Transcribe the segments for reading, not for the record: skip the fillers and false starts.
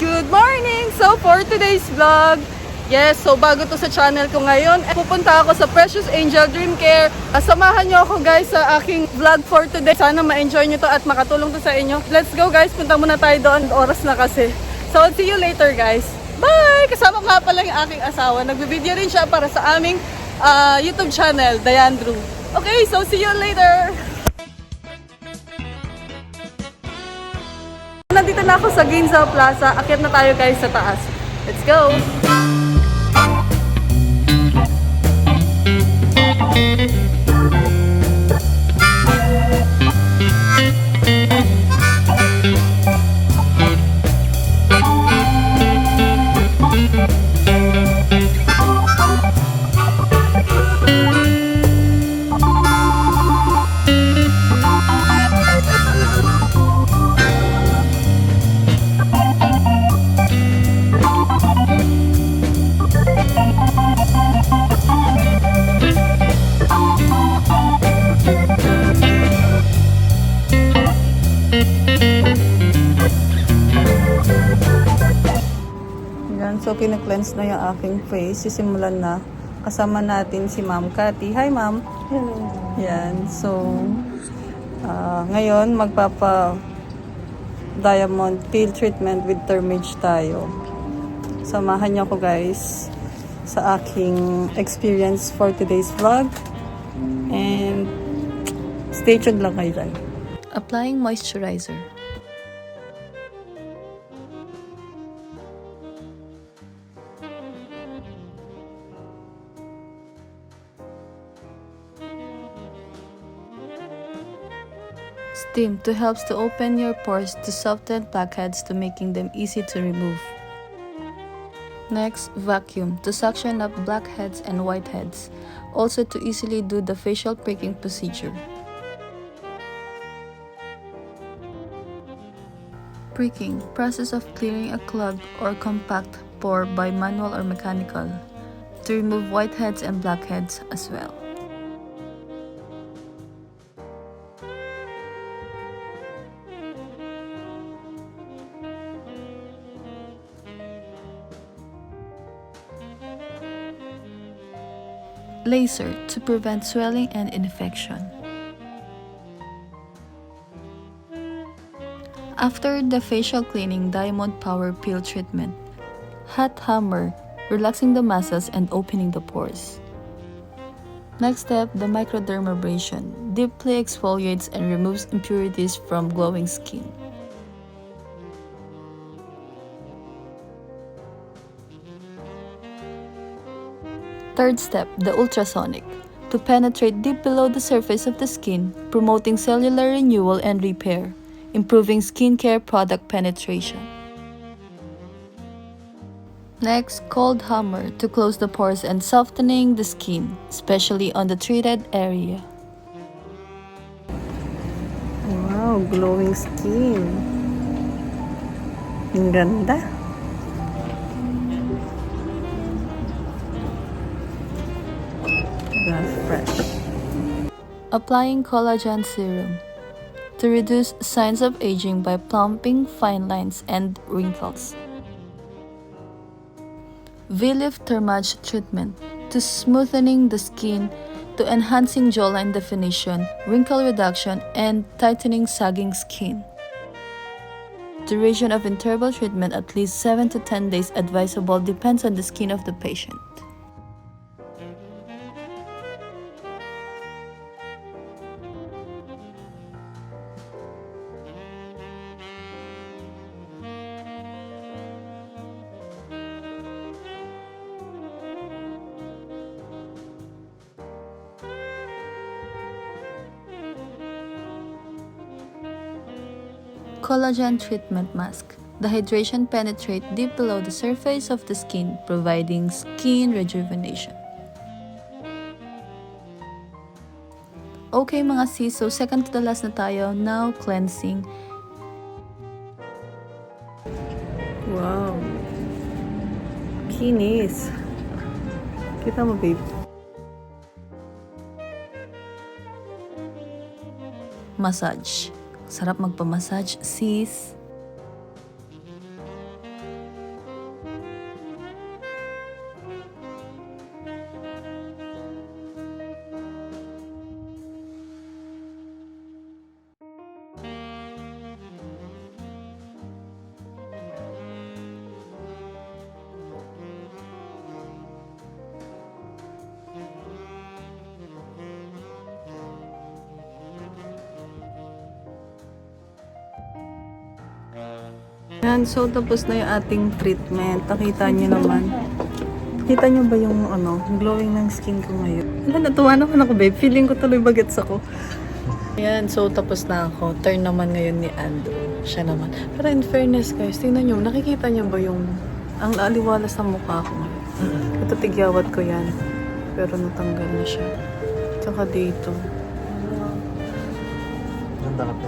Good morning! So for today's vlog, yes, so bago to sa channel ko ngayon, pupunta ako sa Precious Angel Dreamcare. Samahan nyo ako guys sa aking vlog for today. Sana ma-enjoy nyo to at makatulong to sa inyo. Let's go guys, punta muna tayo doon. Oras na kasi. So see you later guys. Bye! Kasama ko nga pala yung aking asawa. Nagbe-video rin siya para sa aming YouTube channel, Diandrew. Okay, so see you later! Nandito na ako sa Ginza Plaza. Akyat na tayo guys sa taas. Let's go! So, kine-cleanse na yung aking face. Sisimulan na. Kasama natin si Ma'am Cathy. Hi, Ma'am. Hello. Yan. So, ngayon, magpapa-diamond peel treatment with Thermage tayo. Samahan niyo ako, guys, sa aking experience for today's vlog. And, stay tuned lang kayo dyan. Applying moisturizer. Steam to helps to open your pores to soften blackheads to making them easy to remove. Next, vacuum to suction up blackheads and whiteheads, also to easily do the facial pricking procedure. Pricking, process of clearing a clogged or compact pore by manual or mechanical, to remove whiteheads and blackheads as well. Laser to prevent swelling and infection. After the facial cleaning, diamond power peel treatment. Hot hammer, relaxing the muscles and opening the pores. Next step, the microdermabrasion. Deeply exfoliates and removes impurities from glowing skin. Third step, the ultrasonic, to penetrate deep below the surface of the skin, promoting cellular renewal and repair, improving skincare product penetration. Next, cold hammer, to close the pores and softening the skin, especially on the treated area. Wow, glowing skin. Ang ganda. Fresh. Applying collagen serum to reduce signs of aging by plumping fine lines and wrinkles. Vlift Thermage treatment to smoothening the skin, to enhancing jawline definition, wrinkle reduction, and tightening sagging skin. Duration of interval treatment at least 7 to 10 days advisable, depends on the skin of the patient. Collagen treatment mask. The hydration penetrates deep below the surface of the skin, providing skin rejuvenation. Okay mga sis, so second to the last na tayo. Now, cleansing. Wow. Kinis. Kita mo, babe. Massage. Sarap magpa-massage, sis. Yan, so tapos na yung ating treatment. Nakita niyo naman. Kita niyo ba yung glowing ng skin ko ngayon? Wala, natuwa naman ako, babe. Feeling ko tuloy bagets ako. Ayan, so tapos na ako. Turn naman ngayon ni Andrew. Siya naman. Pero in fairness guys, tingnan niyo, nakikita niyo ba yung ang aliwalas ng mukha ko ngayon? Ito tigyawat ko yan. Pero natanggal na siya. Tsaka dito. Ganda ka pa.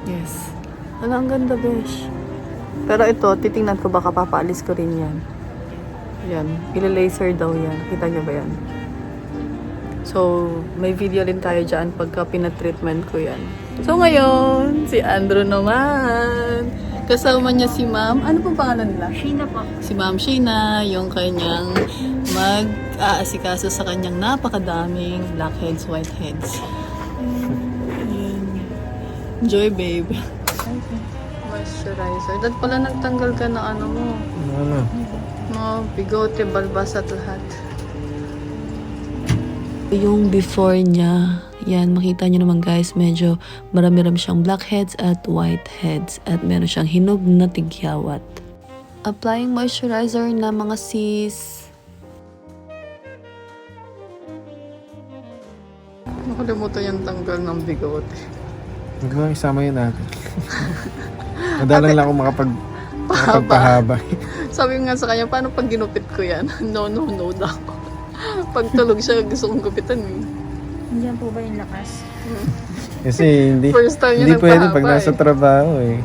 Yes. Wala, ang ganda, besh. Pero ito, titingnan ko baka papaalis ko rin yan. Yan. Ila-laser daw yan. Kita niyo ba yan? So, may video din tayo dyan pagka pinatreatment ko yan. So, ngayon, si Andrew naman. Kasama niya si Ma'am. Ano pong pangalan nila? Sheena po. Si Ma'am Sheena, yung kanyang mag-aasikaso sa kanyang napakadaming blackheads, whiteheads. Ayan. Enjoy, babe. Moisturizer. Dahil pala nagtanggal ka na ano mo. Ano? Mga bigote, balbas at lahat. Yung before niya, yan, makita nyo naman guys, medyo marami-rami siyang blackheads at whiteheads at meron siyang hinog na tigyawat. Applying moisturizer na mga sis. Nakalimutan yung tanggal ng bigote. Huwag mo isama yun natin. Madalang lang ako makapagpahaba. Sabi nga sa kanya, paano pag ginupit ko yan? No daw. Pag tulog siya, gusto kong gupitan eh. Nandiyan po ba yung lakas? Kasi hindi, First time hindi niya pwede pag nagpahaba nasa trabaho eh.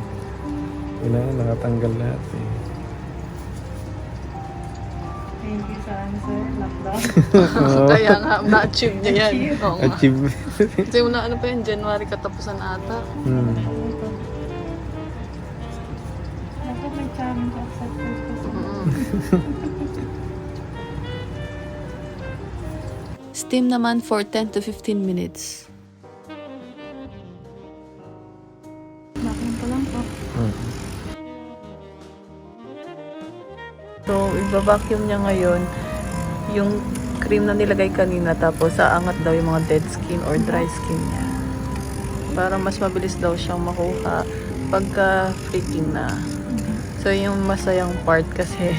Kailangan nakatanggal lahat eh. Thank you sa answer. Lockdown. Kaya nga, na-achieve niya yan. Oo nga. Achieve. Kasi una, ano pa yun, January katapusan ata. Ako may charming ka sa Steam naman for 10 to 15 minutes. Vacuum ko lang po. So, iba-vacuum niya ngayon yung cream na nilagay kanina, tapos aangat daw yung mga dead skin or dry skin niya. Para mas mabilis daw siyang makuha pagka freaking na. So, yung masayang part kasi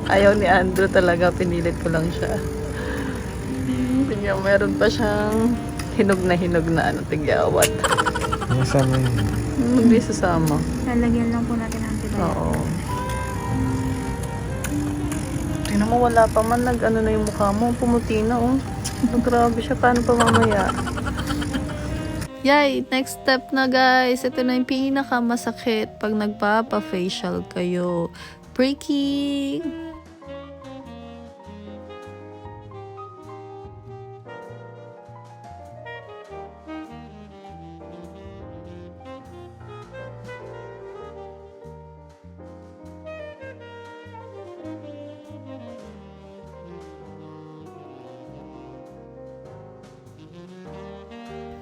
ayaw ni Andrew talaga, pinilit ko lang siya. Tingnan, meron pa siyang hinog na tigyawat. Nasama yun. Hindi sasama. Lalagyan lang po natin ang antibiotic. Oo. Tingnan mo, wala pa man na yung mukha mo. Pumuti na, oh. Grabe siya. Paano pa mamaya? Yay! Next step na, guys. Ito na yung pinakamasakit pag nagpapa-facial kayo. Breaking!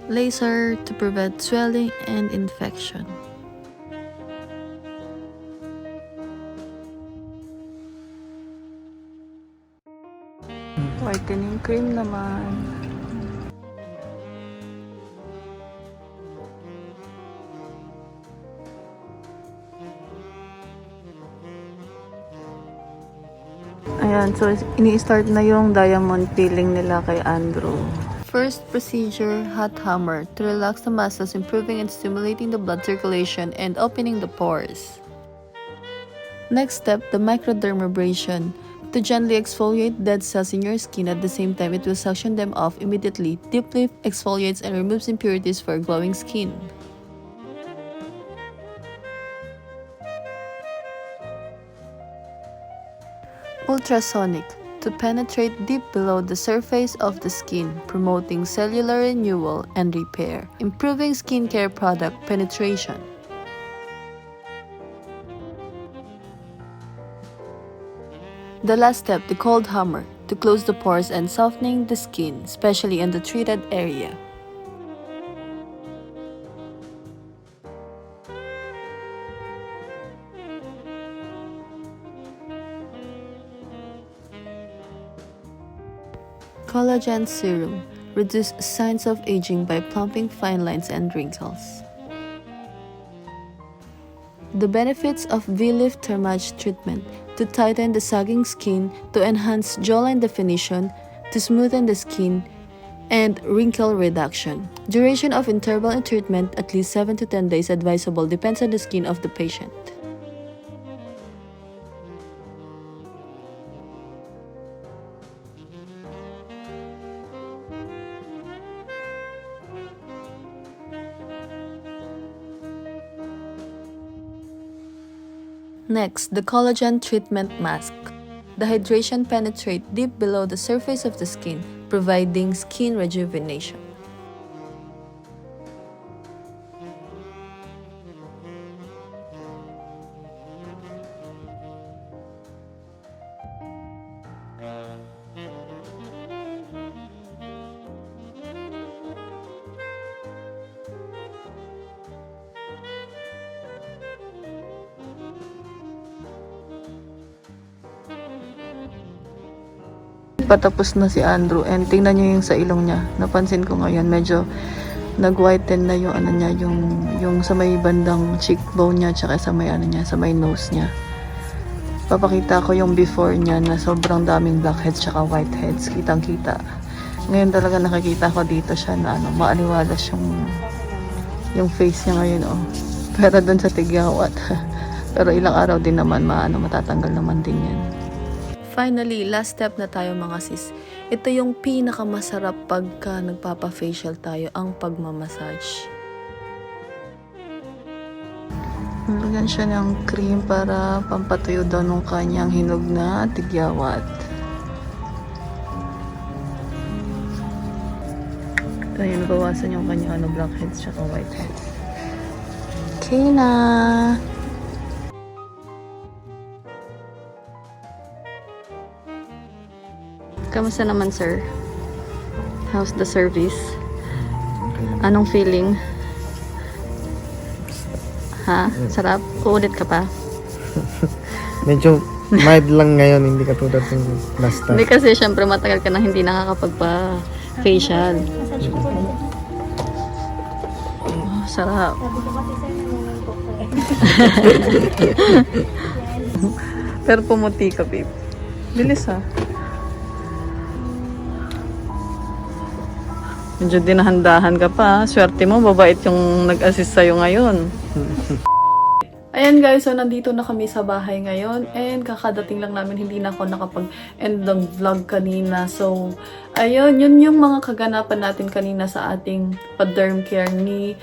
Laser to prevent swelling and infection. Whitening cream naman. Ayan, so ini-start na yung diamond peeling nila kay Andrew. First procedure, hot hammer to relax the muscles, improving and stimulating the blood circulation and opening the pores. Next step, the microdermabrasion to gently exfoliate dead cells in your skin. At the same time, it will suction them off immediately, deeply exfoliates and removes impurities for glowing skin. Ultrasonic to penetrate deep below the surface of the skin, promoting cellular renewal and repair, improving skincare product penetration. The last step, the cold hammer, to close the pores and softening the skin, especially in the treated area. Collagen serum reduce signs of aging by plumping fine lines and wrinkles. The benefits of Vlift Thermage treatment: to tighten the sagging skin, to enhance jawline definition, to smoothen the skin, and wrinkle reduction. Duration of interval in treatment, at least 7 to 10 days advisable, depends on the skin of the patient. Next, the collagen treatment mask. The hydration penetrates deep below the surface of the skin, providing skin rejuvenation. Patapos na si Andrew and tingnan niyo yung sa ilong niya. Napansin ko ngayon medyo nag-whiten na yung ano niya, yung sa may bandang cheekbone niya tsaka sa may ano niya, sa may nose niya. Papakita ko yung before niya na sobrang daming blackheads tsaka whiteheads, kitang-kita. Ngayon talaga nakikita ko dito siya na ano, maaliwalas yung face niya ngayon oh. Pero doon sa tigyawat. Pero ilang araw din naman matatanggal naman din yan. Finally, last step na tayo mga sis. Ito yung pinakamasarap pagka nagpapa-facial tayo, ang pagmamassage. Nalagyan siya ng cream para pampatuyo daw ng kanyang hinog na tigyawat. Kaya nabawasan yung kanyang blackheads at whiteheads. Okay na! Kamusta naman, sir? How's the service? Anong feeling? Ha? Sarap? Uulit ka pa? Medyo mild lang ngayon, hindi katulad ng last time. Hindi kasi syempre matagal ka na hindi nakakapagpa-facial. Oh, sarap. Pero pumuti ka, babe. Bilis ha. Medyo dinahandahan ka pa. Swerte mo, babait yung nag-assist sa'yo ngayon. Ayan guys, so nandito na kami sa bahay ngayon and kakadating lang namin, hindi na ako nakapag-end ng vlog kanina. So, ayun, yun yung mga kaganapan natin kanina sa ating pa-Dermcare ni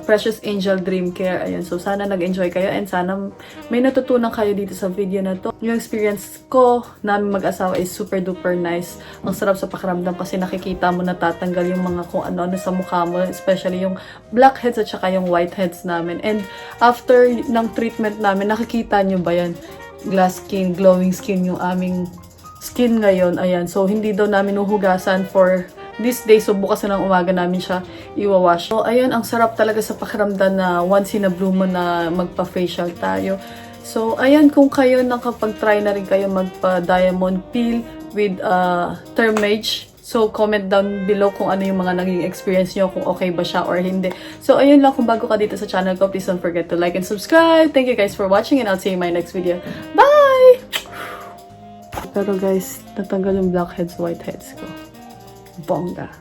Precious Angel Dreamcare. Ayan, so sana nag-enjoy kayo and sana may natutunan kayo dito sa video na to. Yung experience ko namin mag-asawa is super duper nice. Ang sarap sa pakiramdam kasi nakikita mo natatanggal yung mga kung ano-ano sa mukha mo, especially yung blackheads at saka yung whiteheads namin. And after ng treatment namin, nakikita nyo ba yan? Glass skin, glowing skin yung aming skin ngayon. Ayan, so hindi daw namin uhugasan for this day. So bukas na ng umaga namin siya iwawash. So ayun, ang sarap talaga sa pakiramdam na once in a blue moon na magpa-facial tayo. So ayan, kung kayo nakapag-try na rin kayo magpa-diamond peel with Thermage, so comment down below kung ano yung mga naging experience nyo, kung okay ba siya or hindi. So ayun lang, kung bago ka dito sa channel ko, please don't forget to like and subscribe. Thank you guys for watching and I'll see you in my next video. Bye! Pero guys, natanggal yung blackheads, whiteheads ko. Bongga.